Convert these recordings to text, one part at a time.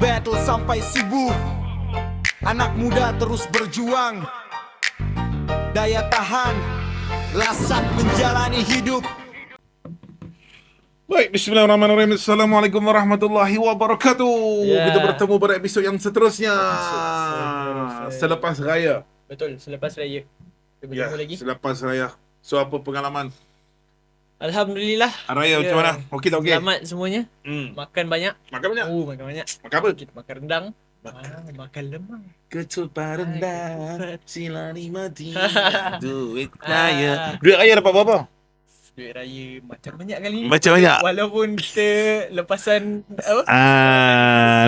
battle sampai subuh. Anak muda terus berjuang, daya tahan, rasat menjalani hidup. Baik, bismillahirrahmanirrahim. Assalamualaikum warahmatullahi wabarakatuh. Kita bertemu pada episod yang seterusnya. Selepas raya. Betul, selepas raya. Kita bertemu lagi. Selepas raya. So, apa pengalaman? Alhamdulillah. Raya macam mana? Okey tak okey? Selamat semuanya. Makan banyak. Makan banyak? Makan banyak. Makan apa? Kita makan rendang. Makan lemang. Ketupat rendang, sila nikmati. Duit raya. Duit raya dapat berapa? Duit raya macam banyak kali ni. Macam banyak? Walaupun kita lepasan apa?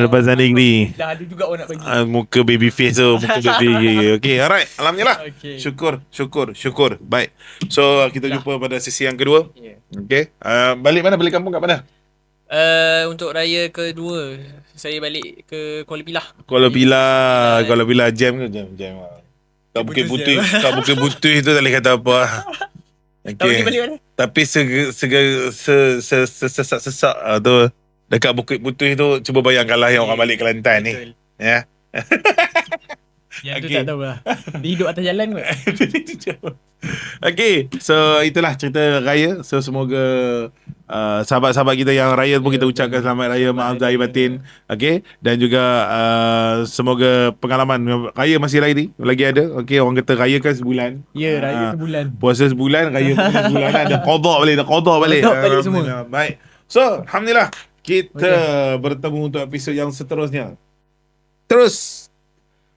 Lepas tanding ni. Dah ada juga orang nak bagi. Muka baby face tu. Muka baby. Okay, alright. Alhamdulillah. Okay. Syukur. Baik. So, kita jumpa pada sesi yang kedua. Yeah. Okay. Balik mana? Balik kampung kat mana? Untuk raya kedua, saya balik ke Kuala Pilah. Kuala Pilah. Jam ke? Jam. Kat Bukit Putih. Kat Bukit Putih tu tak boleh kata apa. Tahu dia balik mana? Tapi sesak tu dekat Bukit Putih tu, cuba bayangkanlah yang orang balik Kelantan ni. Ya. Yang tu tak tahulah. Dia hidup atas jalan kot. Okay, so itulah cerita raya. So semoga sahabat-sahabat kita yang raya pun kita ucapkan selamat raya, maaf zahir batin. Okay, dan juga semoga pengalaman raya masih lagi ada. Okay, orang kata raya kan sebulan. Ya, raya sebulan. Puasa sebulan, raya pun sebulan. Ada qada balik. Qada balik semua. Baik. So, alhamdulillah kita bertemu untuk episod yang seterusnya. Terus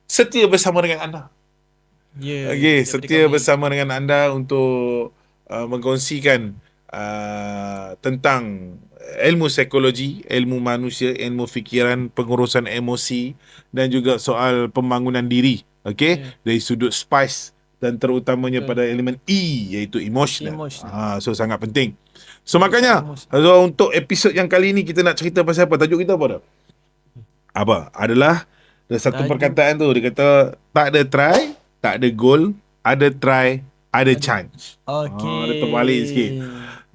setia bersama dengan anda. Okay, setia bersama dengan anda untuk mengkongsikan tentang ilmu psikologi, ilmu manusia, ilmu fikiran, pengurusan emosi dan juga soal pembangunan diri. Okay, dari sudut spice dan terutamanya pada elemen E, iaitu emotional. So sangat penting. So makanya untuk episod yang kali ni kita nak cerita pasal apa? Tajuk kita apa dah? Adalah ada satu perkataan tu, dia kata tak ada try, tak ada goal, ada try, ada chance. Okey. Dia terbalik sikit.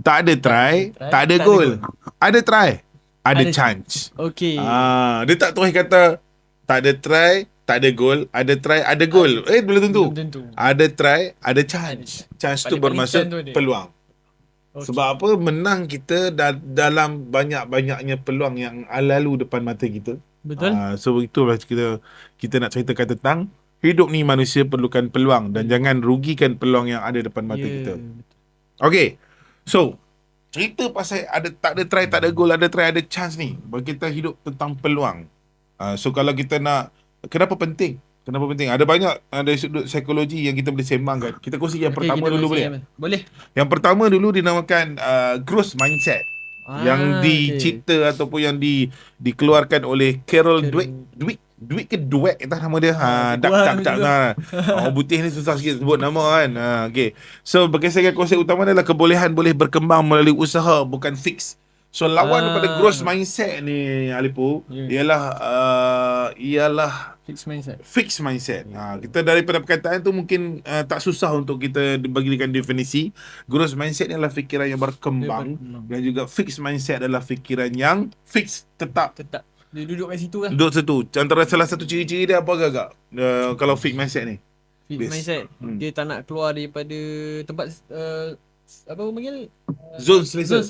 Tak ada try, tak ada goal. Ada try, ada chance. Okey. Dia tak terus kata tak ada try, tak ada goal, ada try, ada goal. Belum tentu. Ada try, ada chance. Chance tu bermaksud peluang. Sebab apa? Menang kita dalam banyak-banyaknya peluang yang lalu depan mata kita. Betul. So itulah kita nak ceritakan tentang hidup ni manusia perlukan peluang dan jangan rugikan peluang yang ada depan mata kita. Okay. So, cerita pasal tak ada try, tak ada goal, ada try, ada chance ni. Bagi kita hidup tentang peluang. So kalau kita nak, kenapa penting? Ada banyak dari sudut psikologi yang kita boleh sembangkan. Kita kongsi yang pertama dulu boleh? Boleh. Yang pertama dulu dinamakan growth mindset. Yang dicipta ataupun yang dikeluarkan oleh Carol Dweck entah nama dia. Tak. Orang putih ni susah sikit sebut nama kan. Okay. So berkaitan konsep utama adalah kebolehan boleh berkembang melalui usaha, bukan fix. So lawan daripada growth mindset ni Alipu ialah fix mindset. Kita daripada perkataan tu mungkin tak susah untuk kita bagikan definisi. Growth mindset ni adalah fikiran yang berkembang dan juga fix mindset adalah fikiran yang fix, tetap. Dia duduk kat situ kan. Duduk situ. Antara salah satu ciri-ciri dia apa agak kalau fix mindset ni? Fix mindset. Dia tak nak keluar daripada tempat apa panggil? Zone selesa.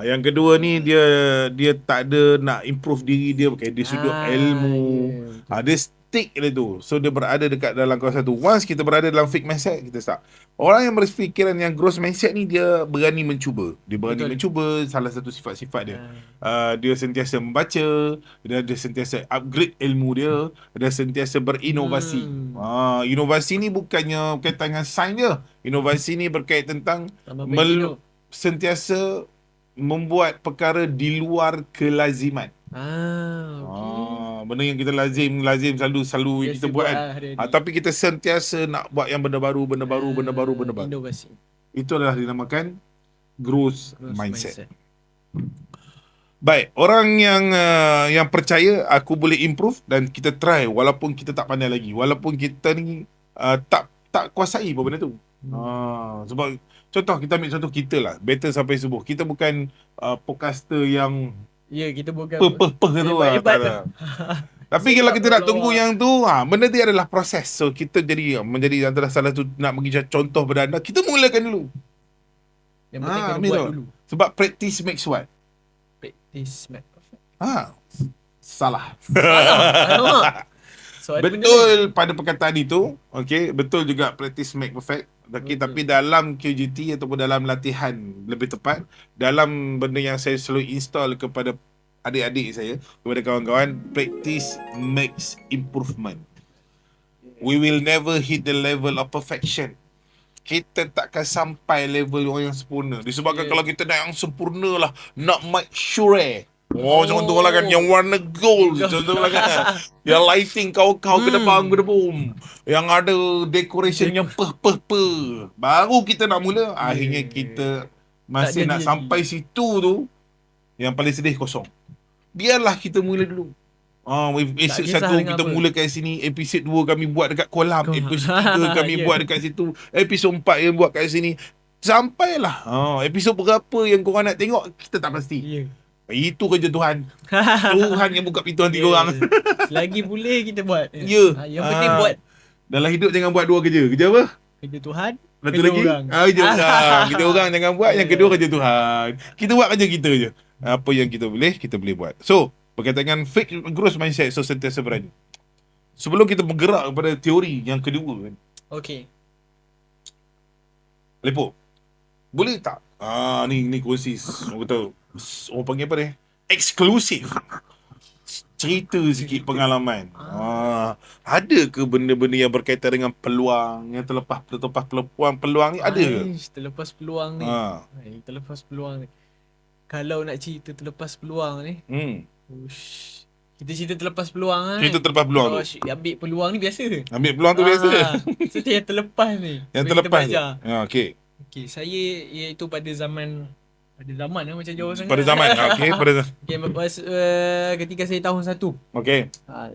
Yang kedua ni dia tak ada nak improve diri dia dari sudut ilmu. Dia stick dia tu. So dia berada dekat dalam kawasan tu. Once kita berada dalam fixed mindset, kita start. Orang yang berfikiran yang growth mindset ni dia berani mencuba. Mencuba salah satu sifat-sifat dia. Dia sentiasa membaca, dia sentiasa upgrade ilmu dia, dia sentiasa berinovasi. Inovasi ni bukannya berkaitan dengan sains dia. Inovasi ni berkaitan tentang sentiasa membuat perkara di luar kelaziman. Benda yang kita lazim selalu kita buat kan. Tapi kita sentiasa nak buat yang benda baru. Inovasi. Itu adalah dinamakan growth mindset. Baik, orang yang percaya aku boleh improve dan kita try walaupun kita tak pandai lagi, walaupun kita ni tak kuasai apa benda tu. Sebab contoh, kita ambil contoh kita lah, Better Sampai Subuh. Kita bukan podcaster yang Ya, kita bukan Peh tu lah. hebat-hebat Tak ada. Tapi Sebab kalau kita nak kalau tunggu yang tu, benda dia adalah proses. So kita jadi menjadi antara salah tu nak bagi contoh pada anda, kita mulakan dulu. Yang penting kena Ambil buat tau. dulu. Sebab practice makes what? Practice make perfect. Salah. Alamak. So, ada benda Betul pada perkataan itu, okey, betul juga practice make perfect. Okay, Betul. tapi dalam QGT ataupun dalam latihan lebih tepat, dalam benda yang saya selalu install kepada adik-adik saya, kepada kawan-kawan, practice makes improvement. We will never hit the level of perfection. Kita takkan sampai level orang yang sempurna. Disebabkan kalau kita nak yang sempurna lah, nak make sure contoh lah kan, yang warna gold, contoh lah kan, yang lighting kau ke depan, yang ada decoration yang baru kita nak mula, akhirnya kita masih Tak nak jadi sampai situ tu, yang paling sedih kosong. Biarlah kita mula dulu. Episod kisah 1 dengan kita apa. mula kat sini, episod 2 kami buat dekat kolam, episod 3 kami Ya. buat dekat situ, episod 4 yang buat kat sini. Sampailah episod berapa yang korang nak tengok, kita tak pasti. Ya. Itu kerja Tuhan. Tuhan yang buka pintu hati korang. Selagi boleh kita buat. Ya. Yang penting buat Dalam hidup jangan buat dua kerja. Kerja apa? kerja Tuhan, Satu kerja lagi? orang. Kerja orang. Kita orang jangan buat. Yang kedua kerja Tuhan. Kita buat kerja kita je. Apa yang kita boleh buat. So, berkaitan dengan fake growth mindset, so sentiasa berani. Sebelum kita bergerak kepada teori yang kedua kan. Okey. Lepo. Boleh tak? Ni kongsi. Orang kata, orang panggil apa dia? Eksklusif. Cerita sikit pengalaman. Ada ke benda-benda yang berkaitan dengan peluang yang terlepas peluang ni ada ke? Terlepas peluang ni. Terlepas peluang ni. Kalau nak cerita terlepas peluang ni, ush, kita cerita terlepas peluang Cerita terlepas peluang tu. Ambil peluang ni biasa. Ambil peluang tu biasa. Cerita yang terlepas ni. Yang Kita terlepas tu. belajar. Okey. Okey, saya iaitu pada zaman macam jauh sangat. Pada zaman. Okey, pada Okey, ketika saya tahun 1. okey.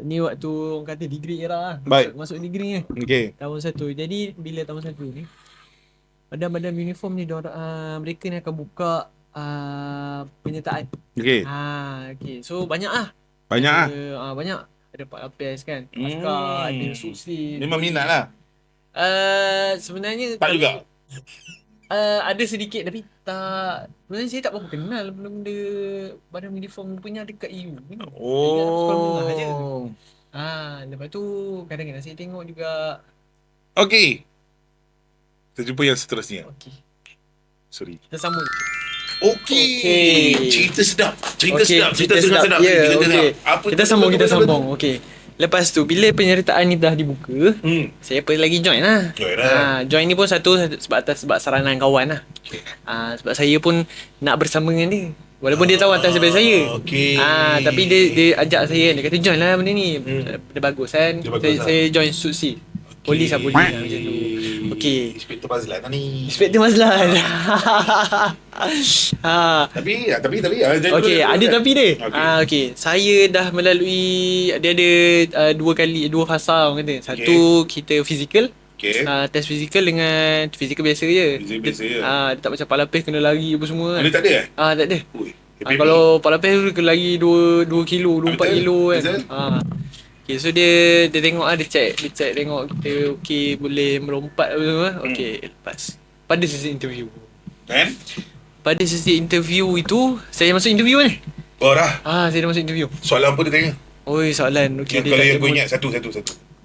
Ni waktu orang kata degree era lah. Baik. Masuk degree ni. Okey. Tahun 1. Jadi bila tahun 1 ni, badan-badan uniform ni mereka ni akan buka penyertaan. Okey. Okey. So banyak lah. Banyak ah. Banyak. Ada 4 lapis kan. Askar, ada suksi. Memang minat lah. Sebenarnya Tak juga. ada sedikit tapi tak. Sebenarnya saya tak berapa kenal benda-benda badan uniform punya dekat EU ni. Sekolah menengah je. Lepas tu kadang-kadang saya tengok juga. Okey. Kita jumpa yang seterusnya. Okey. Sorry. Kita sambung. Okey. Cerita sedap. Cerita Okey, sedap. cerita sedap. Ya, Cerita okey. sedap. Apa Kita tu? sambung, Betul, kita betul, sambung. Okey. Lepas tu bila penyertaan ni dah dibuka, saya pun lagi join lah. Join lah. Join ni pun satu sebab saranan kawan lah. Okey. Sebab saya pun nak bersama dengan dia. Walaupun dia tahu atas daripada saya. Okey. Tapi dia ajak saya, dia kata join lah benda ni. Dia bagus kan. Dia bagus Saya join suksi. Polis lah, polis lah macam tu. Okey. Inspektor Mazlan lah ni. Inspektor Mazlan. Tapi Okey, ada tapi dia. Okey. Okey, saya dah melalui dia ada dua fasa orang kata. Satu kita fizikal. Okey. Test fizikal dengan fizikal biasa je. Fizikal biasa je. Dia tak macam palapis kena lari apa semua kan. Ada tak ada eh? Tak ada. Ui. Kalau palapis tu kena lari 2 kilo, 24 Betul, kilo kan. betul. Okay, so dia tengok dia check tengok kita okey boleh melompat apa semua. Okey, lepas. Pada sesi interview. Kan? Pada sesi interview itu, saya masuk interview ni. Oh dah. Saya dah masuk interview. Soalan apa dia tanya? Oi, soalan. Okey, Yang kalau tanya yang kau pun- ingat satu.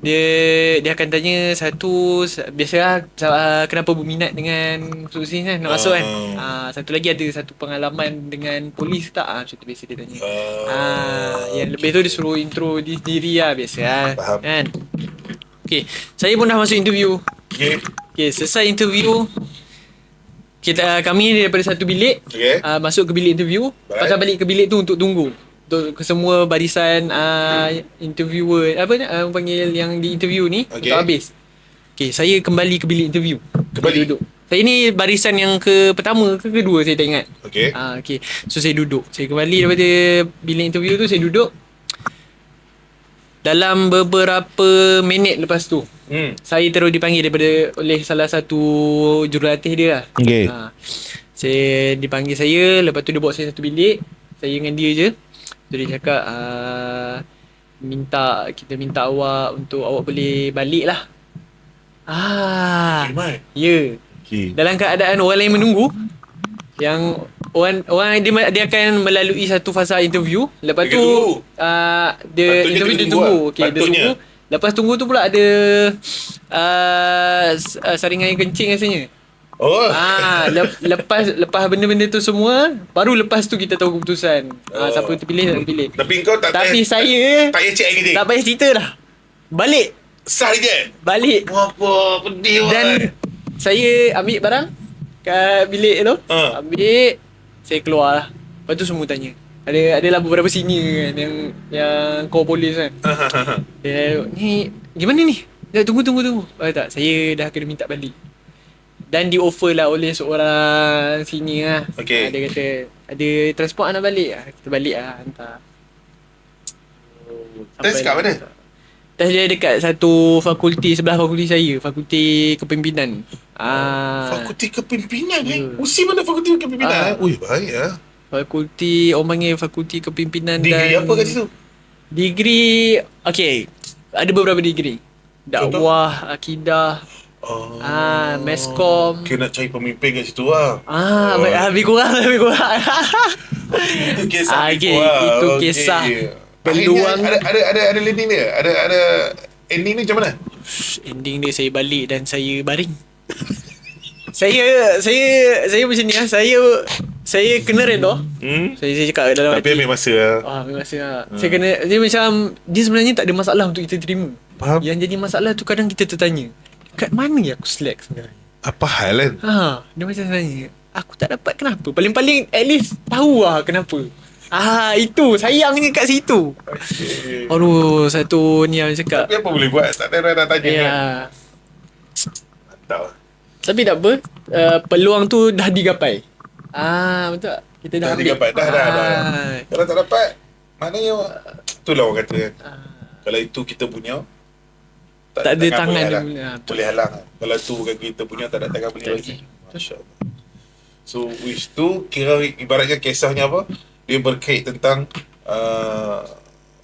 Dia akan tanya satu, biasalah kenapa berminat dengan suksi kan nak masuk kan. Satu lagi ada satu pengalaman dengan polis tak? Macam tu biasa dia tanya. Yang lebih tu dia suruh intro diri lah biasa lah. Faham. Kan. Okay, saya pun dah masuk interview. Okey. Okay, selesai interview. Kami daripada satu bilik Okey. masuk ke bilik interview. Baik. Pasal balik ke bilik tu untuk tunggu. Untuk semua barisan interviewer orang panggil yang di interview ni Okey. untuk habis. Okay, saya kembali ke bilik interview. Kembali? Saya duduk. Saya ni barisan yang pertama ke kedua saya tak ingat. Okey. Okay. So saya duduk. Saya kembali daripada bilik interview tu, saya duduk. Dalam beberapa minit lepas tu, saya terus dipanggil oleh salah satu jurulatih dia lah. Okey. Saya dipanggil saya, lepas tu dia bawa saya satu bilik. Saya dengan dia je. So dia cakap kita minta awak untuk awak boleh balik lah. Ya. Okay. Dalam keadaan orang lain menunggu, yang orang dia akan melalui satu fasa interview. Lepas Dia tu tunggu. dia Patutnya interview kena dia tunggu tunggu. lah. Okey, dia Patutnya. tunggu. Lepas tunggu tu pula ada saringan air kencing rasanya. Oh. Lepas benda-benda tu semua, baru lepas tu kita tahu keputusan. Siapa terpilih tak terpilih. Tapi kau tak Tapi payah, saya tak payah cek lagi. tak payah cerita dah. Balik. Sah je. Balik. Apa pedih Dan saya ambil barang kat bilik tu. Ambil, saya keluar lah. Lepas tu semua tanya. Adalah beberapa senior kan yang core polis kan. Dia, ni gimana ni? Dah tunggu. Tak, saya dah kena minta balik. Dan di offer lah oleh seorang senior lah. Okay. Dia kata ada transport nak balik. Kita balik lah, hantar. Test kat mana? Test dia dekat satu fakulti sebelah fakulti saya, fakulti kepimpinan. Fakulti kepimpinan Usi mana fakulti kepimpinan? Ui, baik lah. Fakulti, orang panggil fakulti kepimpinan. Degree dan apa kat situ? Degree, okay, ada beberapa degree. Dakwah, akidah, meskom. Kena nak cari pemimpin kat situ lah. Lebih kurang. Itu kisah Okay, before lah. itu Okay. kisah Peluang peluang. ada landing dia. Ada ending dia macam mana? Ending dia saya balik dan saya baring. Saya macam ni lah. Saya kena redha. Saya cakap dalam Tapi hati. ambil masa lah. Ambil masa lah. Saya kena, dia macam, dia sebenarnya tak ada masalah untuk kita terima. Faham? Yang jadi masalah tu kadang kita tertanya, kat mana yang aku slack sebenarnya? Apa hal kan? Dia macam tanya, aku tak dapat kenapa? Paling-paling at least tahu lah kenapa. Itu sayangnya kat situ. Okay. Aduh, satu ni yang cakap. Tapi apa boleh buat? Tak ada orang nak tanya Ya. kan? Mantap lah. Tapi tak apa, peluang tu dah digapai. Betul tak? Kita dah Dah ambil. digapai. Dah. Kalau tak dapat, maknanya itulah orang kata kan. Kalau itu kita punya, Tak ada tangan boleh dia halang. punya. Boleh halang. Kalau tu bukan kita punya, tak ada tangan boleh bagi. Masya Allah. So wish tu kira ibaratnya kisahnya apa? Dia berkait tentang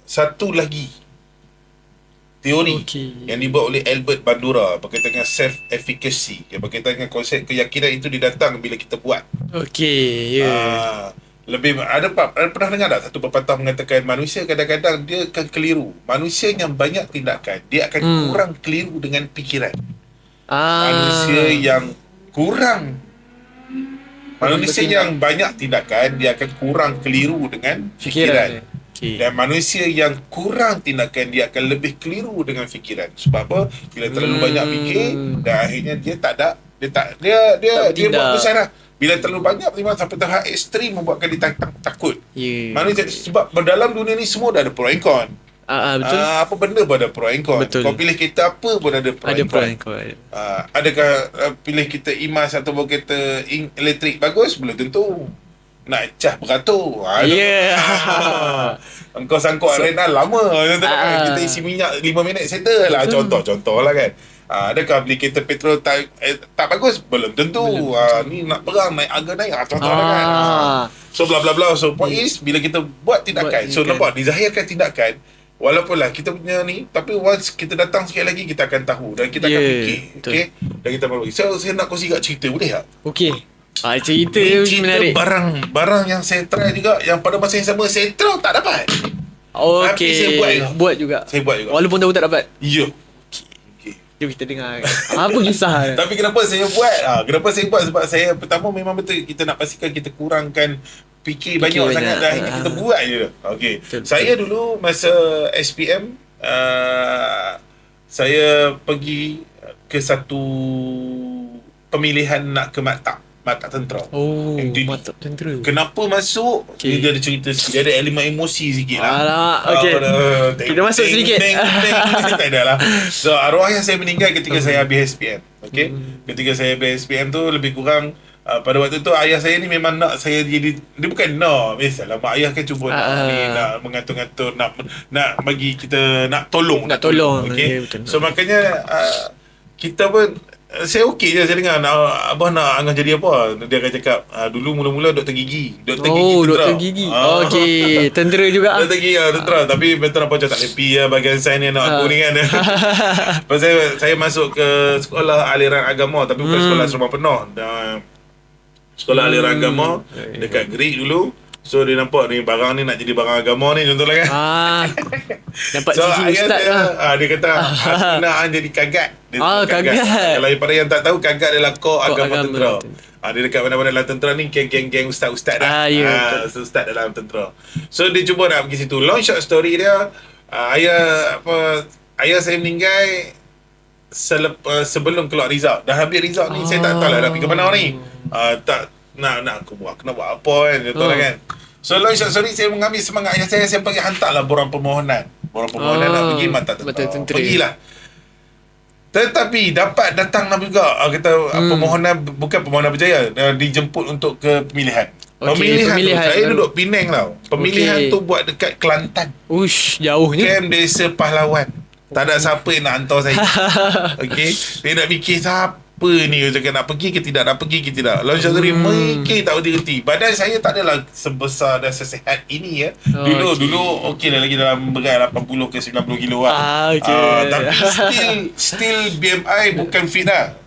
satu lagi teori yang dibuat oleh Albert Bandura berkaitan dengan self-efficacy, yang berkaitan dengan konsep keyakinan itu didatang bila kita buat. Okey, ya. Lebih ada pernah dengar tak satu pepatah mengatakan manusia kadang-kadang dia akan keliru. Manusia yang banyak tindakan, dia akan kurang keliru dengan fikiran. Manusia yang yang banyak tindakan, dia akan kurang keliru dengan fikiran. Dan manusia yang kurang tindakan, dia akan lebih keliru dengan fikiran. Sebab apa? Bila terlalu banyak fikir, dan akhirnya dia buat keputusan lah. Bila terlalu banyak memang sampai tahap ekstrim membuatkan dia takut. Manusia, sebab dalam dunia ni semua dah ada pro and con. Betul. Apa benda pun ada pro and con. Betul. Kau pilih kereta apa pun ada pro and con. Adakah pilih kereta emas ataupun kereta elektrik bagus? Belum tentu. Nak cas beratur. Engkau sangkut arena lama. Kita isi minyak 5 minit settle lah. Contoh lah kan. Adakah beli kereta petrol tak bagus? Belum tentu. Ni nak perang, harga naik. Contoh lah kan. So bla bla bla. So point is, bila kita buat tindakan, so nampak dizahirkan tindakan, walaupun lah kita punya ni, tapi once kita datang sekali lagi, kita akan tahu dan kita akan fikir. Okay? Dan kita baru. So saya nak kongsi kat cerita, boleh tak? Okey. Cerita Ni dia cerita menarik. barang yang saya try juga, yang pada masa yang sama saya try tak dapat. Tapi saya buat juga. Saya buat juga. Walaupun tahu tak dapat. Ya. Jom kita dengar. Apa kisah? Tapi kenapa saya buat? Sebab saya pertama memang betul kita nak pastikan kita kurangkan fikir banyak sangat, dan akhirnya kita buat je. Okey. Saya dulu masa SPM saya pergi ke satu pemilihan nak ke Maktab Tentera. Mantap tentera. Kenapa masuk? Dia ada cerita sikit. Dia ada elemen emosi sikit lah. Alamak, okey. Kita masuk sedikit. Tak ada lah. So arwah yang saya meninggal ketika saya habis SPM. Okay. Ketika saya habis SPM tu lebih kurang pada waktu tu ayah saya ni memang nak saya jadi, dia bukan biasalah mak ayah kan cuba nak mengatur-ngatur, nak bagi kita nak tolong. Nak tolong. Okay. Betul. So makanya kita pun Saya okey je saya dengar abah nak Angah jadi apa. Dia akan cakap dulu mula-mula doktor gigi. Doktor gigi tentera. Doktor gigi. Okey, tentera juga. Doktor gigi tentera. Tapi betul apa macam tak happy lah bahagian sains ni anak aku ni kan. Pasal saya masuk ke sekolah aliran agama tapi bukan sekolah serba penuh. Sekolah aliran agama dekat Greek dulu. So dia nampak ni barang ni nak jadi barang agama ni contohlah kan. Dapat so, sisi ustaz lah. Dia kata aku nak jadi kagat. Kagat. Kalau daripada yang tak tahu kagat adalah kor agama tentera. Dia dekat mana-mana dalam tentera ni geng-geng ustaz-ustaz dah. Ustaz dalam tentera. So dia cuba nak pergi situ. Long short story dia ayah saya meninggal sebelum keluar result. Dah habis result ni saya tak tahu lah nak pergi ke mana ni. Tak nak aku nak buat apa kan contoh lah kan. So long short story saya mengambil semangat ayah saya pergi hantarlah borang permohonan nak pergi mata tentera. Pergilah. Tetapi dapat datang juga kata permohonan bukan permohonan berjaya, dijemput untuk ke pemilihan. Pemilihan. Tu, saya duduk Penang tau. Pemilihan tu buat dekat Kelantan. Ush, jauhnya. Camp Desa Pahlawan. Tak ada siapa yang nak hantar saya. Okey. Saya nak fikir siapa ni cakap nak pergi ke tidak, nak pergi ke tidak. Long short story mikir tak berhenti. Badan saya tak adalah sebesar dan sesehat ini ya. Dulu okey lah lagi dalam berat 80 ke 90 kilo lah. Tapi still BMI bukan fit lah.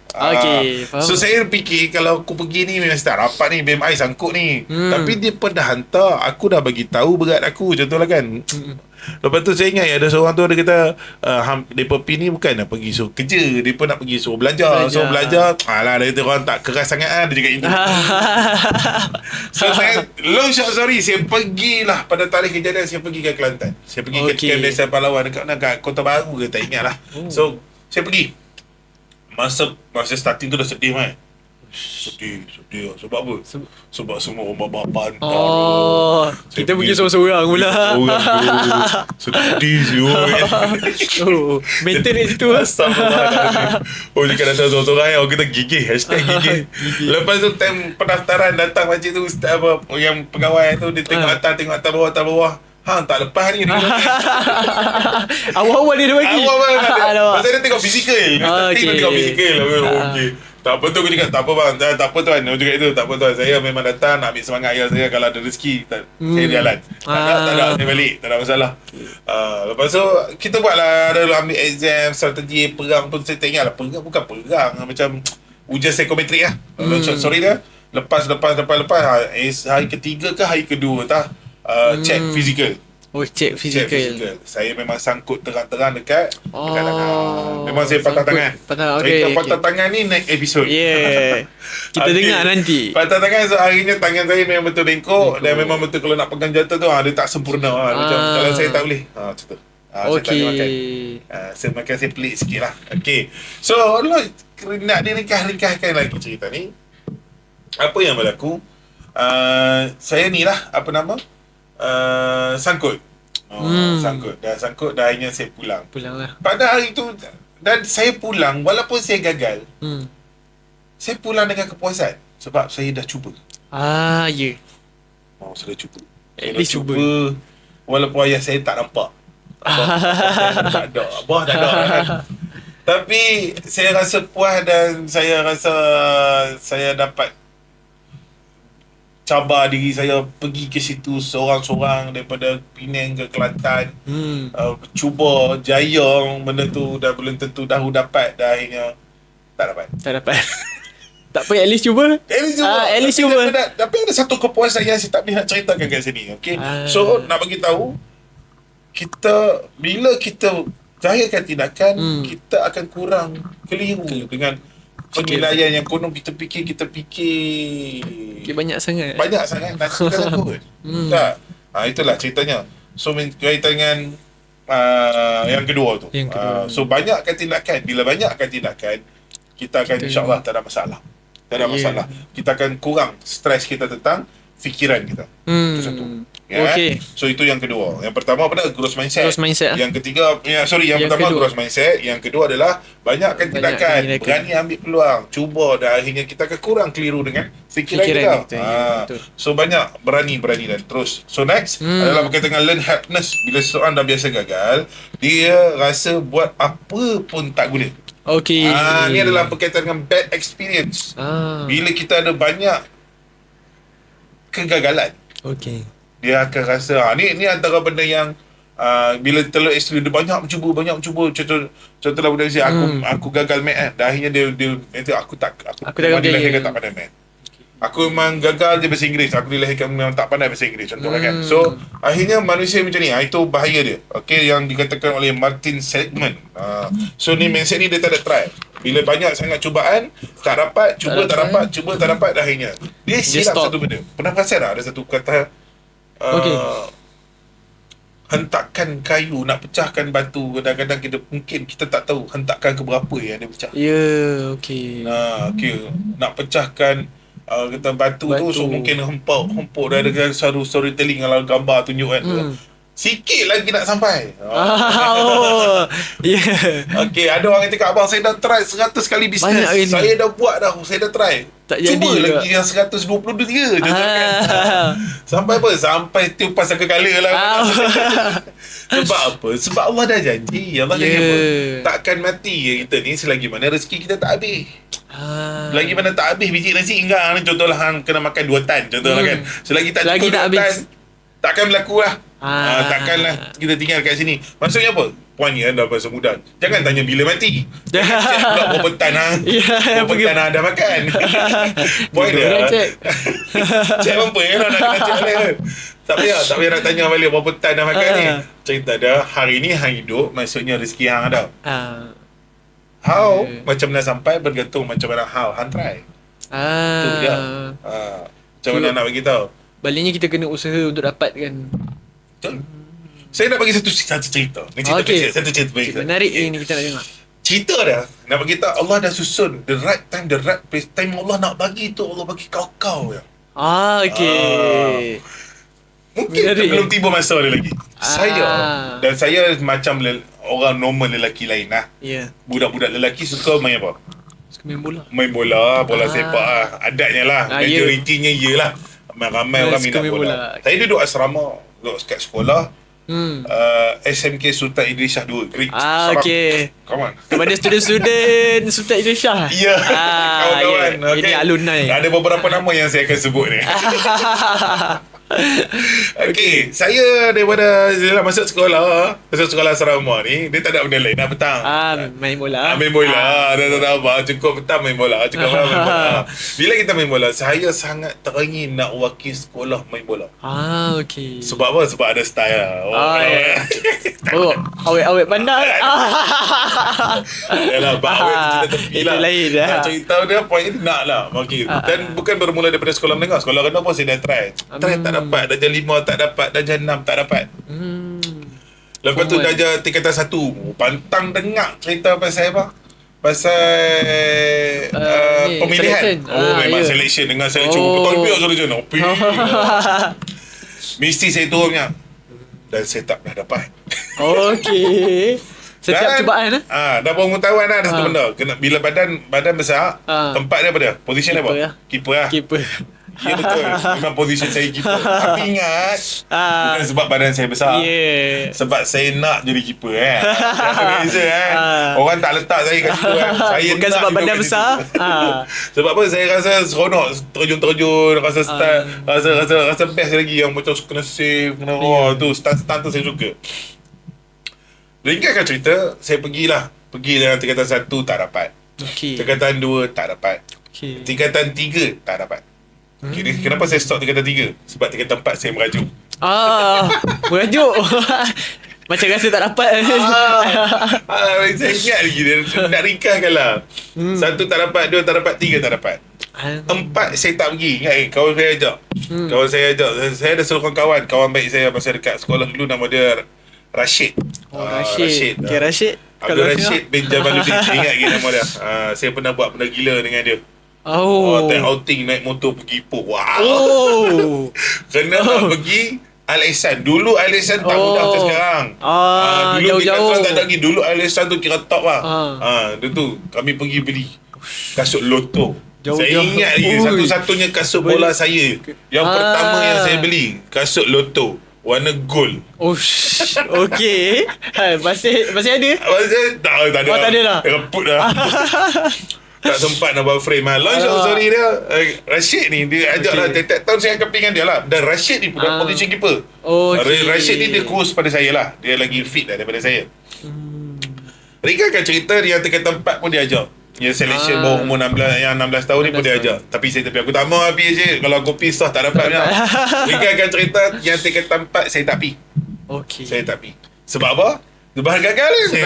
So saya fikir kalau aku pergi ni memang start rapat ni BMI sangkut ni. Tapi dia pun dah hantar, aku dah bagi tahu berat aku contohlah kan. Lepas tu saya ingat ada seorang tu ada kata depa ni bukan nak pergi suruh kerja, depa nak pergi suruh belajar. So belajar alah dia kata orang tak keras sangat dia cakap itu. So saya long short story saya pergilah pada tarikh kejadian saya pergi ke Kelantan. Saya pergi ke Camp Desa Pahlawan dekat Kota Baru ke tak ingat lah. So saya pergi. Masa starting tu dah sedih kan. Sedih sebab apa? Sebab semua orang bapak hantar. Kita pergi seorang-seorang pula. Sedih siul. Mental kat situ. Jika datang seorang-seorang orang kita gigih. #gigih. Lepas tu time pendaftaran datang makcik tu ustaz apa yang pegawai tu dia tengok atas bawah. Tak lepas ni. Awal-awal dia bagi. Pasal dia tengok fizikal. Tengok fizikal. Okey. Tak apa tu aku cakap, tak apa bang, tak apa tuan. Aku cakap itu, tak apa tuan. Saya memang datang nak ambil semangat ayah saya. Kalau ada rezeki, saya jalan. Tak ada, saya balik. Tak ada masalah. Lepas tu, kita buatlah, ada ambil exam, strategi, perang pun saya tak ingat lah. Perang bukan perang. Macam ujian psikometrik lah. Sorry dia. Lepas. Hari ketiga ke hari kedua tak? Check fizikal. Check fizikal. Saya memang sangkut terang-terang dekat tangan. Memang saya patah tangan. Patah tangan ni next episode. Kita dengar nanti. Patah tangan so harinya tangan saya memang betul bengkok dan memang betul kalau nak pegang jatuh tu dia tak sempurna macam kalau saya tak boleh. Macam tu. Saya tak boleh makan. Saya makan saya pelik sikit lah. Okay. So nak diringkahkan lagi cerita ni. Apa yang berlaku? Saya ni lah apa nama? Sangkut. Sangkut. Dah akhirnya saya pulang lah. pada hari tu. Dan saya pulang walaupun saya gagal. Saya pulang dengan kepuasan sebab saya dah cuba. Ya. Saya dah cuba. At least cuba. Walaupun ayah saya tak nampak. Abah tak ada kan. Tapi saya rasa puas dan saya rasa saya dapat cabar diri saya pergi ke situ seorang-seorang daripada Penang ke Kelantan. Cuba jaya benda tu dah belum tentu dah dapat, dah akhirnya tak dapat. Tak apa, at least cuba. At least cuba. Tapi ada satu kepuasan yang saya tak boleh nak ceritakan kat sini. Okay? So nak bagi tahu kita bila kita jayakan tindakan kita akan kurang keliru dengan penilaian yang konon kita fikir banyak sangat nanti kita takut. Tak. Itulah ceritanya. So berkaitan dengan yang kedua tu. So banyakkan tindakan. Bila banyakkan tindakan kita akan insya-Allah tak ada masalah. Kita akan kurang stres kita tentang fikiran kita. Itu satu. So itu yang kedua. Yang pertama pada growth mindset. Yang ketiga yang pertama kedua. Growth mindset. Yang kedua adalah banyakkan tindakan. Berani ambil peluang. Cuba dan akhirnya kita akan kurang keliru dengan fikiran kita. So banyak berani dan terus. So next adalah berkaitan dengan learn happiness. Bila seseorang dah biasa gagal, dia rasa buat apa pun tak guna. Okey. Ni adalah berkaitan dengan bad experience. Bila kita ada banyak kegagalan, Okey. dia akan rasa ni antara benda yang bila telur isteri dia banyak mencuba. Contohlah budak Malaysia, aku gagal math kan. Dan akhirnya dia aku tak memang dilahirkan tak pandai math. Aku memang gagal je bahasa Inggeris. Aku dilahirkan memang tak pandai bahasa Inggeris, contohnya kan. So akhirnya manusia macam ni, itu bahaya dia. Okay, yang dikatakan oleh Martin Seligman. So ni mindset ni dia tak ada try. Bila banyak sangat cubaan, tak dapat, cuba tak dapat, dah akhirnya dia silap satu benda. Pernah perasan tak ada satu kata hentakan kayu nak pecahkan batu, kadang-kadang mungkin kita tak tahu hentakan keberapa yang dia pecah. Okey. Okay. Nak pecahkan kata batu tu, so mungkin hempuk dah ada satu storytelling kalau gambar tunjukkan tu. Sikit lagi nak sampai. Okay, ada orang yang cakap, abang saya dah try 100 kali bisnes, saya dah buat dah, saya dah try, tak cuba jadi lagi yang 123 je kan. Sampai apa? Sampai tiupas sekali lah. Sebab apa? Sebab Allah dah janji. Allah janji apa? Takkan mati kita ni selagi mana rezeki kita tak habis. Selagi mana tak habis biji nasi enggang ni, contohlah hang kena makan 2 tan contohlah kan. Selagi tak cukup 2 tan, takkan berlaku lah. Takkanlah kita tinggal kat sini. Maksudnya apa? Puannya dah bahasa muda, jangan tanya bila mati. Jangan check pula berapa tan berapa tan dah makan. Poin dia check apa ya, nak kena check balik. Tak payah nak tanya balik berapa tan dah makan ni. Cerita dia, hari ni hang hidup, maksudnya rezeki hang ada. How macam mana sampai bergantung macam mana how hang try. Tu je. Macam mana nak bagi tahu? Baliknya kita kena usaha untuk dapatkan. Betul. Saya nak bagi satu cerita. Ni cerita kecil, satu cerita baik. Menarik ni kita nak dengar. Cerita dia nak bagi tahu Allah dah susun the right time, the right place. Time Allah nak bagi tu, Allah bagi kau ya. Okey. Mungkin belum tiba masa dia lagi. Saya macam orang normal lelaki lain lah. Budak-budak lelaki suka main apa? Suka main bola. Main bola sepak lah. Adatnya lah. Majoritinya iyalah. Ramai orang minat bola. Saya duduk asrama, duduk kat sekolah. SMK Sultan Idris Shah 2. Okey. Come on. Kepada student-student Sultan Idris Shah. Ya. Kawan-kawan. Ini alumni. Ada beberapa nama yang saya akan sebut ni. Okey, saya daripada masuk sekolah asrama ni, dia tak ada benda lain dah petang. Main bola. Main bola. Dah tak apa, cukup petang main bola, cukup malam main bola. Bila kita main bola, saya sangat teringin nak wakil sekolah main bola. Okey. Sebab apa? Sebab ada style. Awet pandai. Yalah, awet cerita tepi lah. Itu lain dah. Nak cerita dia, point ni nak lah. Okay. Dan bukan bermula daripada sekolah menengah. Sekolah rendah pun saya dah try. Try tak dapat. Darjah 5 tak dapat. Darjah 6 tak dapat. Lepas tu darjah tingkatan 1. Pantang dengar cerita pasal apa? Pasal pemilihan. Memang selection. Dengan selection. Betul biar selection. Mesti saya turunnya. Dan saya tak pernah dapat. Okey. Setiap cubaan dah pengetahuan ada satu benda. Bila badan besar, tempat dia apa dia? Position dia apa? Keeper lah. Ya betul. Memang position saya keeper. Tapi ingat, bukan sebab badan saya besar. Sebab saya nak jadi keeper beza Orang tak letak saya kat situ Saya bukan nak sebab badan besar. Sebab apa? Saya rasa seronok terjun-terjun, rasa start, rasa best lagi yang macam kena save, kena tu stunt tu saya suka. Ringkaskan cerita, saya pergi dalam tingkatan 1 tak dapat. Tingkatan 2 tak dapat. Tingkatan 3 tak dapat. Kenapa saya stop tingkatan 3? Sebab tingkatan 4 saya merajuk. Merajuk. Macam rasa tak dapat. Saya ingat lagi dia. Nak ringkaskan lah. 1 tak dapat, 2 tak dapat, 3 tak dapat. 4 saya tak pergi. Ingat kawan saya ajak. Saya ada seorang kawan baik saya masa dekat sekolah dulu, nama dia Rashid. Rashid. Okay, Rashid. Abdul Rashid bin Jamaluddin. Ingat lagi nama dia. Saya pernah buat benda gila dengan dia. Time outing naik motor pergi Ipoh. Kena nak pergi Al-Ihsan. Dulu Al-Ihsan tak mudah macam sekarang. Dulu jauh-jauh tak ada lagi. Dulu Al-Ihsan tu kira top lah. Dia tu kami pergi beli kasut loto. Saya ingat lagi satu-satunya kasut bola saya yang pertama yang saya beli, kasut loto. warna gold. Okay. Masih ada? Tak ada. Oh, tak ada lah. Reput lah. Tak sempat nak buat frame lah. Long story dia, Rashid ni dia ajak lah. Tiap tahun saya akan pergi dengan dia lah. Dan Rashid ni position keeper. Rashid ni dia kurus pada saya lah. Dia lagi fit lah daripada saya. Rika akan cerita dia tingkatan 4 pun dia ajak. Dia selection bawah umur 16 tahun ni pun dia ajak. Tapi aku tak mau pergi je. Kalau aku pisah tak dapat punya. Rika akan cerita yang tingkatan 4 saya tak pergi. Saya tak pergi. Sebab apa? Sebab gagal ni.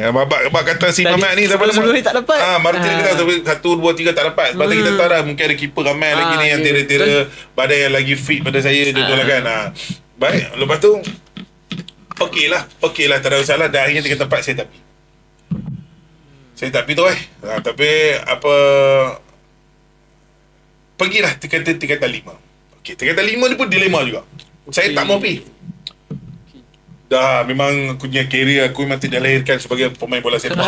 Abang kata si Mamat ni sebelum ni tak dapat. Baru kita kata 1, 2, 3 tak dapat. Sebab tu kita tahu dah mungkin ada keeper ramai lagi ni yang tira-tira badan yang lagi fit pada saya tu lah kan. Baik, lepas tu okey lah, tak ada masalah. Dah akhirnya tingkat tempat saya tak pergi. Saya tak pergi tu tapi apa, pergilah tingkatan 5. Okey, tingkatan 5 ni pun dilema juga. Saya tak mau pergi. Dah memang aku punya career aku memang tidak dilahirkan sebagai pemain bola sepak.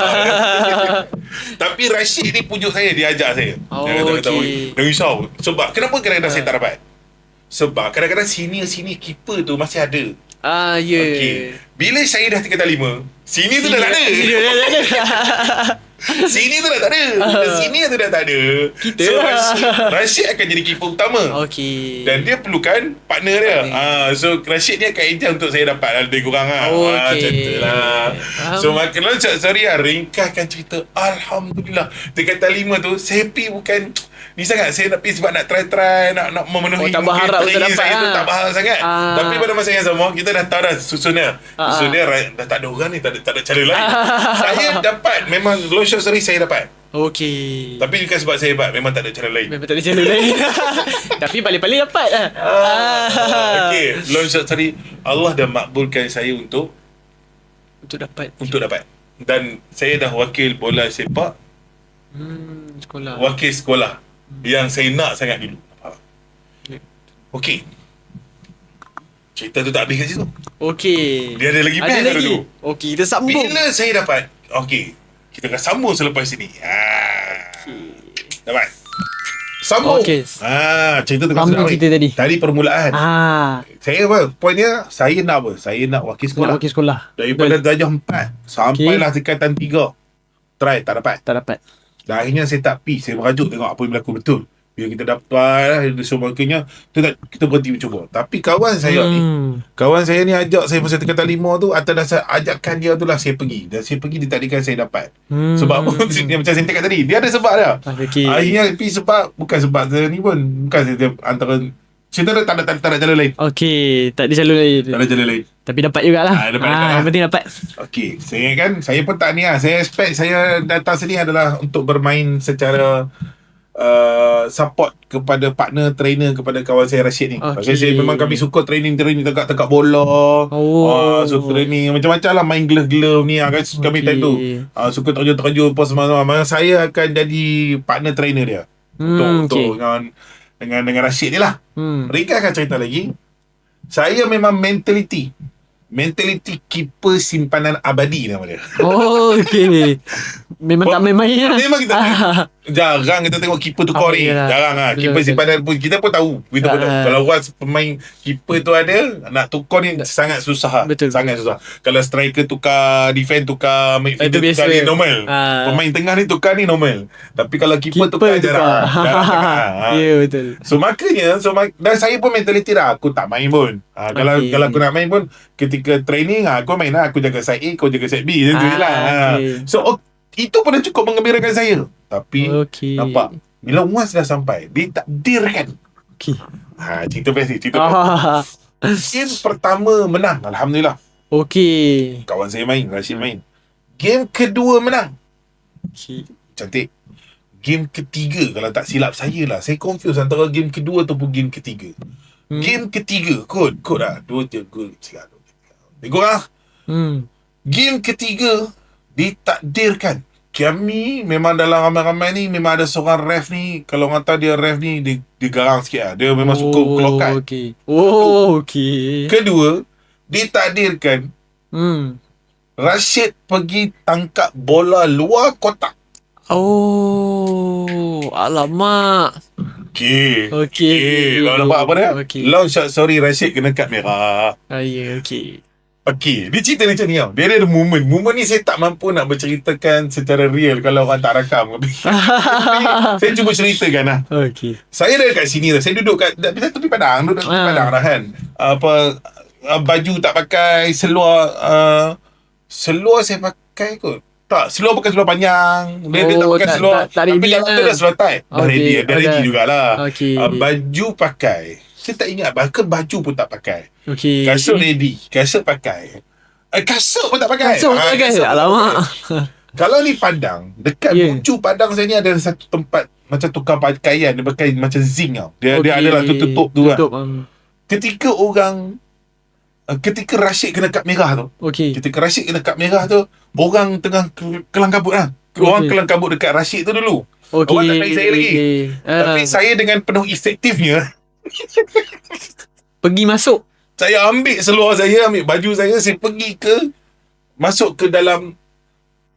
Tapi Rashid ni pujuk saya, dia ajak saya. Dia kata dah risau. Sebab kenapa kadang-kadang saya tak dapat? Sebab kadang-kadang senior keeper tu masih ada. Ya. Bila saya dah tingkatan 5, senior tu dah tak ada. Sini tu dah tak ada. Sini tu dah tak ada. So Rashid akan jadi keeper utama. Dan dia perlukan partner dia. So Rashid ni akan eja untuk saya dapat lebih kurang macam tu lah. So maknanya sorry ringkaskan cerita. Alhamdulillah tingkatan 5 tu saya pergi bukan ni sangat. Saya nak pergi sebab nak try nak memenuhi tak berharap untuk dapat saya tu tak berharap sangat. Tapi pada masa yang sama kita dah tahu dah susunnya. Susunnya dah tak ada orang ni, tak ada cara lain. Saya dapat memang short story saya dapat. Tapi bukan sebab saya hebat, memang tak ada cara lain. Tapi paling-paling dapat lah. Long short story, Allah dah makbulkan saya untuk dapat. Dan saya dah wakil bola sepak sekolah. Wakil sekolah yang saya nak sangat dulu. Cerita tu tak habis kat situ. Dia ada lagi plan dulu. Kita sambung. Bila saya dapat, kita akan sambung selepas ini. Dapat. Sambung. Cerita tu sambung cerita tadi. Tadi permulaan. Saya poinnya saya nak apa? Saya nak wakil sekolah. Daripada darjah 4 sampailah tingkatan 3. Try tak dapat. Dan akhirnya saya tak pergi. Saya merajuk tengok apa yang berlaku betul. Bila kita dapat sebagainya, kita berhenti mencuba. Tapi kawan saya ni ajak saya masa tingkatan 5 tu, atas dasar ajakan dia tu lah saya pergi. Dan saya pergi ditakdirkan saya dapat. Sebab dia macam saya cakap tadi, dia ada sebab dia. Akhirnya pergi sebab, bukan sebab saya ni pun, bukan saya antara cerita dia tak ada jalan lain. Tak ada jalan lain. Tak ada jalan lain. Tapi dapat jugalah. Yang penting dapat. Saya kan, saya pun tak ni lah. Saya expect saya datang sini adalah untuk bermain secara support kepada partner trainer kepada kawan saya Rashid ni. Saya memang kami suka training tegak bola. So training macam-macam lah, main glove ni kan kami time tu. Suka terjun apa semua. Saya akan jadi partner trainer dia. Untuk dengan Rashid ni lah. Rika akan cerita lagi. Saya memang mentality keeper simpanan abadi nama dia. Memang tak main-main lah. Memang kita jarang kita tengok keeper tukar ni. Jarang lah. Keeper simpanan pun kita pun tahu. Kita pun tahu. Kalau once pemain keeper tu ada, nak tukar ni sangat susah. Sangat susah. Kalau striker tukar, defend tukar, midfielder tukar ni normal. Pemain tengah ni tukar ni normal. Tapi kalau keeper tukar jarang. Betul. So makanya dan saya pun mentality dah, aku tak main pun. Kalau aku nak main pun ketika training aku main lah. Aku jaga side A, kau jaga side B. So itu pun dah cukup menggembirakan saya. Tapi nampak bila once dah sampai, ditakdirkan. Cerita best. Game pertama menang, alhamdulillah. Kawan saya main, Rashid main. Game kedua menang. Cantik. Game ketiga, kalau tak silap saya lah, saya confuse antara game kedua ataupun game ketiga. Game ketiga kot lah 2-3 gol. Tengok lah. Game ketiga ditakdirkan. Kami memang dalam ramai-ramai ni memang ada seorang ref ni, kalau orang tahu dia ref ni, dia garang sikit lah. Dia memang suka kelokat. Kedua, ditakdirkan Rashid pergi tangkap bola luar kotak. Oh, alamak. Okey. Okey. Kau nampak apa dia? Okey. Long shot sorry Rashid kena kad merah. Ya, okey. Okey, dia cerita macam ni tau. Dia ada moment. Moment ni saya tak mampu nak berceritakan secara real kalau orang tak rakam. Saya cuba ceritakan lah. Okey. Saya dah kat sini dah. Saya duduk kat tepi padang. Duduk tepi padang dah kan. Baju tak pakai. Seluar saya pakai kot. Tak, seluar bukan seluar panjang. Dia tak pakai seluar. Tak Tapi ready dalam tu dah seluar tight. Dah ready. Dah ready jugalah. Okey. Baju pakai. Saya tak ingat. Bahkan baju pun tak pakai. Okey. Kasut ready. Kasut pakai. Kasut pun tak pakai. Kasut tak pakai. Alamak. Kalau ni Padang, dekat Bucu Padang saya ni ada satu tempat macam tukang pakaian. Dia pakai macam zinc tau. Dia adalah tutup tu kan. Ketika Rashid kena kad merah tu. Okey. Ketika Rashid kena kad merah tu, orang tengah kelang kabut lah. Orang kelang kabut dekat Rashid tu dulu. Okey. Orang tak tahu saya lagi. Tapi saya dengan penuh efektifnya, pergi masuk. saya ambil seluar saya, ambil baju saya pergi masuk ke dalam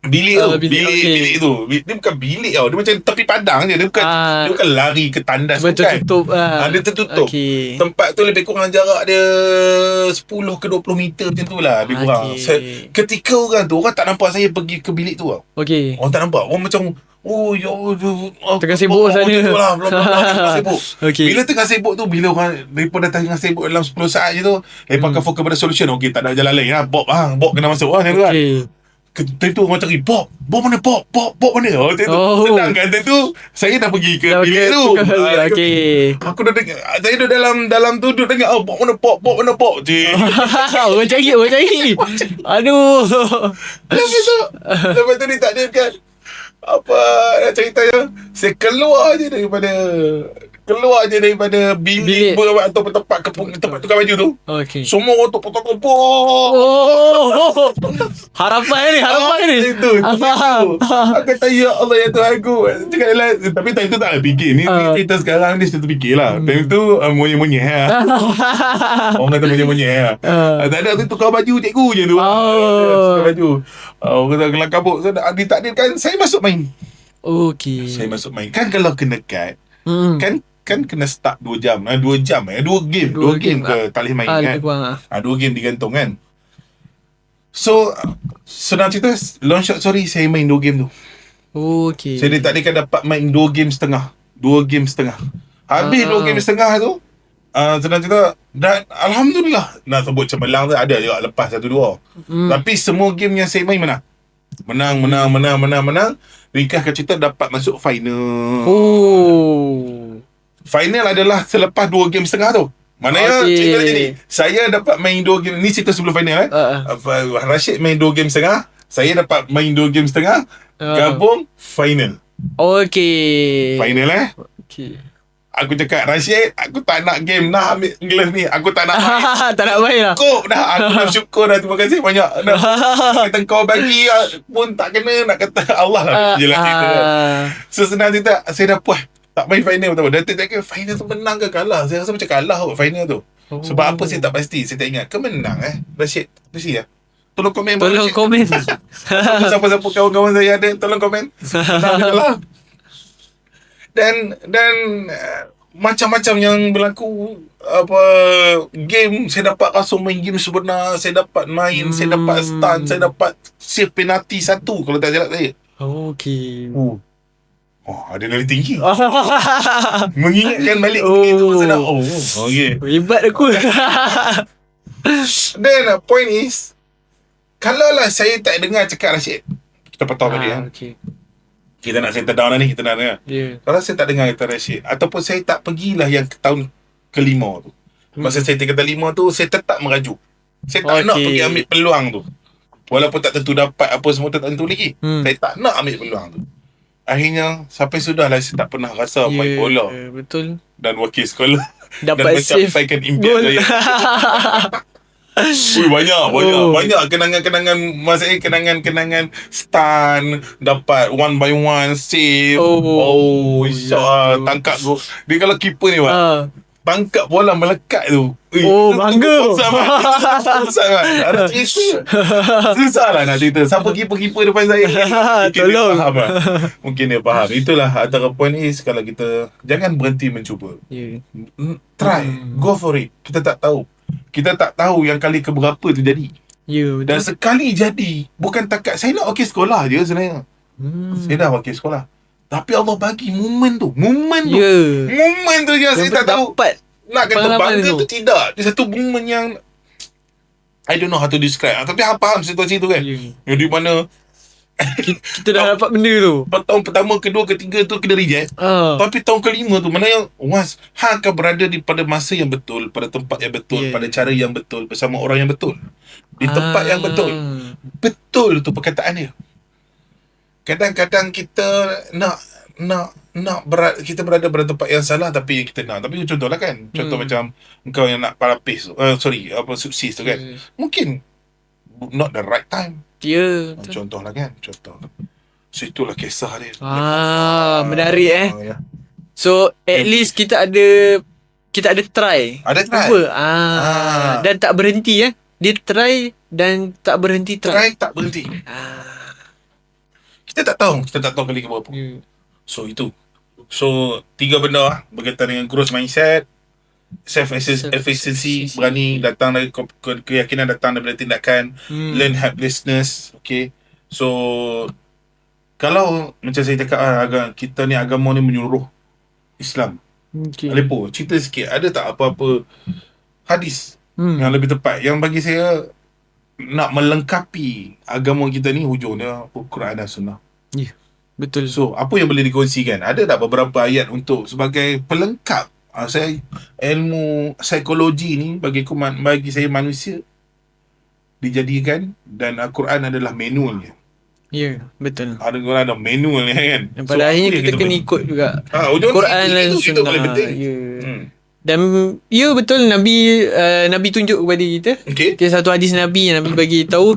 bilik tu. Bilik tu. Dia bukan bilik tau. Dia macam tepi padang je. Dia bukan lari ke tandas betul, bukan. Tutup. Dia tertutup. Okay. Tempat tu lebih kurang jarak dia 10 ke 20 meter macam tu lah. Lebih kurang. Ketika orang tu, orang tak nampak saya pergi ke bilik tu tau. Okey. Orang tak nampak. Orang macam, oh ya tengah sibuk sana. Tengah sibuk. Okey. Bila tengah sibuk tu, bila orang mereka dah tengah sibuk dalam 10 saat je tu, mereka akan fokus pada solution. Okey, tak ada jalan lain lah. Bob kena masuk lah. Okey. Tentu orang cari Bob mana Bob mana. Sedangkan tentu saya dah pergi ke bilik tu. Okey. Aku dah dengar, saya duduk dalam tu duduk dengar Bob mana Bob Orang cari. Aduh. Lepas tu ditakdirkan apa nak ceritanya, saya keluar je daripada bilik atau tempat tukar baju tu. Okey. Semua orang tu potong-potong. Oh. Harapan ni. Itu. Aku kata ya Allah ya Tuhan aku. Tapi time tu tak nak fikir. Ni kita sekarang ni saya terfikir lah. Time tu monyet-monyet lah. Orang kata monyet-monyet lah. Tak ada tu tukar baju cikgu je tu. Tukar baju. Orang kata kelang kabut. So ditakdirkan saya masuk main. Okey. Saya masuk main. Kan kalau kena kad, kan kena start 2 jam. 2 game ke talih main kan. 2 game digantung kan. So senang cerita, long shot sorry saya main 2 game tu. Okey. Saya ditakdirkan dapat main 2 game setengah. Habis 2 game setengah tu, senang cerita, dan alhamdulillah nak sebut cemerlang tu ada juga lepas 1-2. Tapi semua game yang saya main menang. Ringkaskan cerita dapat masuk final. Final adalah selepas 2 game setengah tu. Maknanya cerita jadi, saya dapat main 2 game. Ni cerita sebelum final Rashid main 2 game setengah, saya dapat main 2 game setengah, gabung final. Final Okey. Aku cakap Rashid, aku tak nak game dah ambil gelas ni. Aku tak nak main. Tak nak main lah. Cukup dah. Aku dah bersyukur dah. Terima kasih banyak. Kata kau bagi pun tak kena. Nak kata Allah lah. Jelas cerita kan. So senang cerita, saya dah puas. Tak main final pertama. Dan tak kira final tu menang ke kalah. Saya rasa macam kalah kot final tu. Sebab apa saya tak pasti. Saya tak ingat. Ke menang Rashid? Mesti ya. Tolong komen. Siapa-siapa kawan-kawan saya ada, tolong komen. Menang ke kalah. Dan macam-macam yang berlaku. Game saya dapat rasa main game sebenar. Saya dapat main, saya dapat stun, saya dapat save penalti 1 kalau tak silap saya. Okey. Ada nilai tinggi. Mengingatkan balik itu masa dah. Okey. Hebat aku. Then point is, kalau lah saya tak dengar cakap Rashid, kita patah balik Okey. Kita nak settle down lah ni. Kita nak dengar. Kalau saya tak dengar kata Rashid, ataupun saya tak pergilah yang tahun kelima tu. Masa saya tingkat 5 tu, saya tetap merajuk. Saya tak nak pergi ambil peluang tu. Walaupun tak tentu dapat apa semua tertentu lagi. Saya tak nak ambil peluang tu. Akhirnya sampai sudahlah saya tak pernah rasa main bola. Betul. Dan wakil sekolah. Dapat dan mencapaikan impian saya. Banyak kenangan-kenangan, maksudnya kenangan stun, dapat 1-by-1 save. InsyaAllah tangkap gol. Dia kalau keeper ni pangkat bola melekat tu. Oh, bangga. Ada cerita. Susah lah nak cerita. Siapa keeper-keeper depan saya? Mungkin dia Tolong. faham lah. Mungkin dia faham. Itulah antara point is, kalau kita jangan berhenti mencuba. Ya. Try. Go for it. Kita tak tahu. Kita tak tahu yang kali keberapa tu jadi. Ya, betul. Dan sekali jadi, bukan takat saya nak wakil sekolah je sebenarnya. Saya dah wakil sekolah. Tapi Allah bagi momen tu. Momen tu. Ya. Momen tu je saya tak tahu. Dapat Nak kata pengalaman bangga tu. tu tidak. Dia satu momen yang I don't know how to describe. Tapi hang faham situasi tu kan. Ya. Yang di mana Kita dah dapat benda tu. tahun pertama, kedua, ketiga tu kena reject. Tapi tahun kelima tu, mana yang once hang akan berada di pada masa yang betul, pada tempat yang betul, Yeah. pada cara yang betul, bersama orang yang betul. Di tempat yang betul. Betul tu perkataan dia. Kadang-kadang kita nak kita berada pada tempat yang salah tapi kita nak. Tapi contohlah kan. Contoh macam engkau yang nak parapis. Sukses tu kan. Mungkin not the right time. Ya. Betul. Contohlah kan. Contoh. So itulah kisah dia. Menarik Ya. So at least kita ada try. Ada try. Cuba. Dan tak berhenti Dia try dan tak berhenti Try tak berhenti. Kita tak tahu kali ke berapa. Ya. So itu. So 3 benda berkaitan dengan growth mindset, self-efficiency, berani datang dari keyakinan datang daripada tindakan, learn helplessness. Okay. So kalau macam saya cakap kita ni agama ni menyeluruh Islam. Okay. Alepo, cerita sikit, ada tak apa-apa hadis yang lebih tepat yang bagi saya nak melengkapi agama kita ni, hujung dia Al-Quran dan Sunnah. Ya. Betul. So, apa yang boleh dikongsikan? Ada tak beberapa ayat untuk sebagai pelengkap saya ilmu psikologi ni bagi saya manusia dijadikan, dan Al-Quran adalah manualnya. Ya, betul. Al-Quran ada manualnya kan. Dan pada akhirnya kita kena ikut juga. Quran dan itu Sunnah. paling penting. Ya. Dan ya betul, Nabi tunjuk kepada kita. Okay. Okay, satu hadis Nabi yang Nabi bagi tahu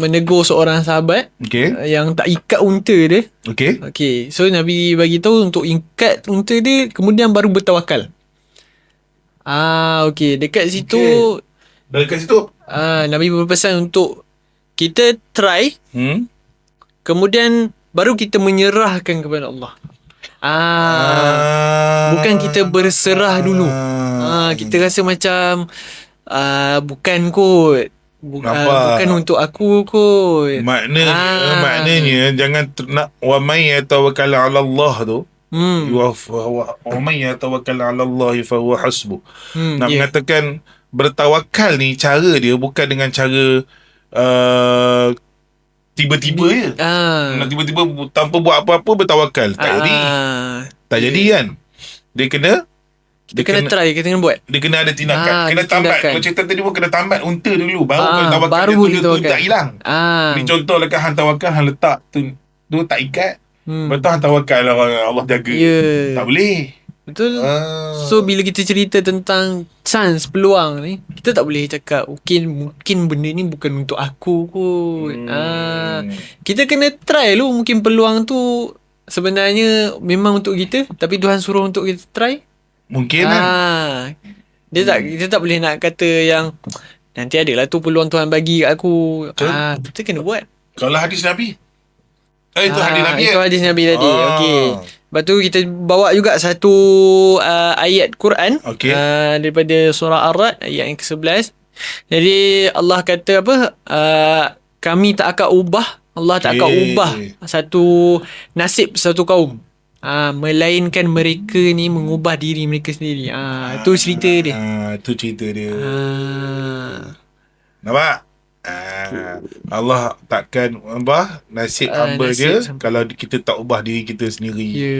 menegur seorang sahabat Okay. yang tak ikat unta dia. Okay. Okay, so Nabi bagi tahu untuk ikat unta dia, kemudian baru bertawakal. Okay, dekat situ Dan kat situ Nabi berpesan untuk kita try, kemudian baru kita menyerahkan kepada Allah. Bukan kita berserah dulu. Kita rasa macam bukan kot. Bukan untuk aku kot. Maknanya jangan nak wa may yatawakkal 'ala Allah tu. Wa may yatawakkal 'ala Allah fa huwa hasbuh. Nak mengatakan bertawakal ni, cara dia bukan dengan cara tiba-tiba je. Nak tiba-tiba tanpa buat apa-apa bertawakal. Tak jadi. Tak jadi kan. Dia kena try, kita kena buat. Dia kena ada tindakan. Kena tambat. Kalau cerita tadi pun kena tambat unta dulu. Baru kalau tawakal baru dia tu tak hilang. Ni contoh lah kan, hang tawakal, hang letak tu tak ikat. Lepas tu hang tawakal lah, Allah jaga. Tak boleh. Betul. So bila kita cerita tentang chance, peluang ni, kita tak boleh cakap mungkin benda ni bukan untuk aku kot. Kita kena try dulu. Mungkin peluang tu sebenarnya memang untuk kita, tapi Tuhan suruh untuk kita try. Mungkin kan. Kita tak boleh nak kata yang nanti adalah tu peluang Tuhan bagi kat aku. Kita kena buat. Kalau hadis Nabi, itu hadis Nabi. Itu hadis Nabi tadi. Okey. Lepas tu kita bawa juga satu ayat Quran, daripada surah Ar-Ra'd ayat yang ke-11. Jadi Allah kata apa? Kami tak akan ubah, Allah tak akan ubah satu nasib satu kaum. Melainkan mereka ni mengubah diri mereka sendiri. Itu cerita dia. Itu cerita dia. Nampak? Allah takkan ubah nasib hamba dia kalau kita tak ubah diri kita sendiri. Ya,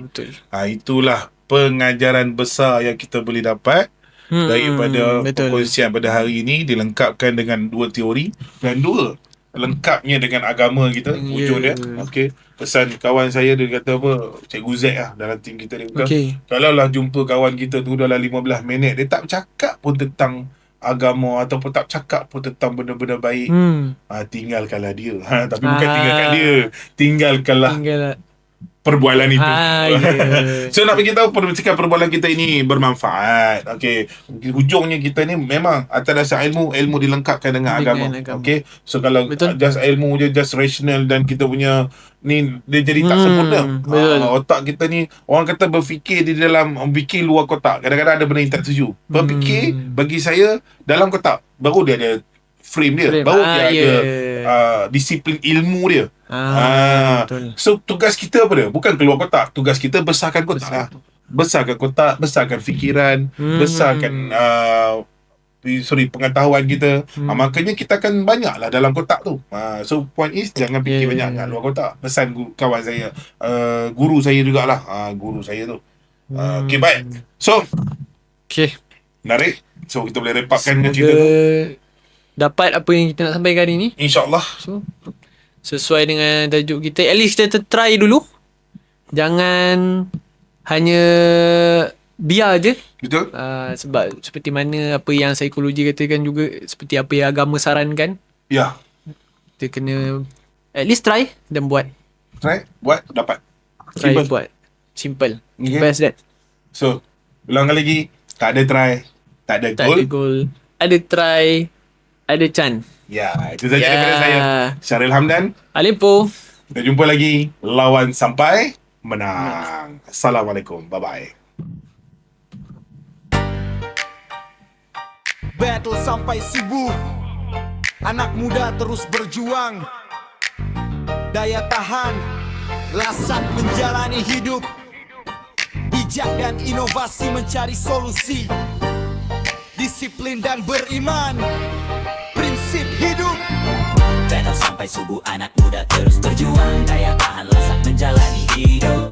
betul. Itulah pengajaran besar yang kita boleh dapat daripada perkongsian pada hari ini, dilengkapkan dengan 2 teori dan 2 lengkapnya dengan agama kita. Hujung dia. Okey. Pesan kawan saya, dia kata apa? Cikgu Z dalam tim kita dia. Kalau lah jumpa kawan kita tu dalam 15 minit, dia tak bercakap pun tentang agama ataupun tak cakap pun tentang benda-benda baik, tinggalkanlah dia. Tapi bukan tinggalkan dia, tinggalkanlah perbualan itu. Ya. So nak bagi tahu percikan perbualan kita ini bermanfaat. Okey. Hujungnya kita ni memang atas dasar ilmu dilengkapkan dengan agama. Okey. So kalau Betul. just ilmu je, just rational dan kita punya ni dia jadi tak sempurna. Betul. Otak kita ni orang kata berfikir di dalam fikir luar kotak. Kadang-kadang ada benda yang tak setuju. Berfikir bagi saya dalam kotak baru dia ada frame dia. Baru dia ada disiplin ilmu dia. Betul. So tugas kita apa dia? Bukan keluar kotak. Tugas kita besarkan kotak lah. Besarkan kotak, besarkan fikiran, besarkan pengetahuan kita. Makanya kita akan banyak lah dalam kotak tu. So point is jangan fikir banyak kat luar kotak. Pesan kawan saya, guru saya jugalah. Guru saya tu. Okay, baik. So Okay. menarik. So kita boleh wrap upkan dengan cerita tu. Dapat apa yang kita nak sampaikan hari ni. InsyaAllah. So, sesuai dengan tajuk kita, at least kita try dulu. Jangan hanya biar je. Betul? Sebab seperti mana apa yang psikologi katakan juga, seperti apa yang agama sarankan, Ya. kita kena at least try dan buat. Try, buat, dapat. Try Simple. buat. Simple. Okay. Best that. So, ulang lagi. Tak ada try, tak ada Tak goal. ada goal. Ada try, ada chance. Ya, itu saja daripada saya. Syaril Hamdan. Alimpo. Kita jumpa lagi. Lawan sampai menang. Assalamualaikum. Bye-bye. Battle sampai subuh. Anak muda terus berjuang. Daya tahan, lasat menjalani hidup. Bijak dan inovasi mencari solusi. Disiplin dan beriman, prinsip hidup. Battle sampai subuh, anak muda terus berjuang. Daya tahan lasat menjalani hidup.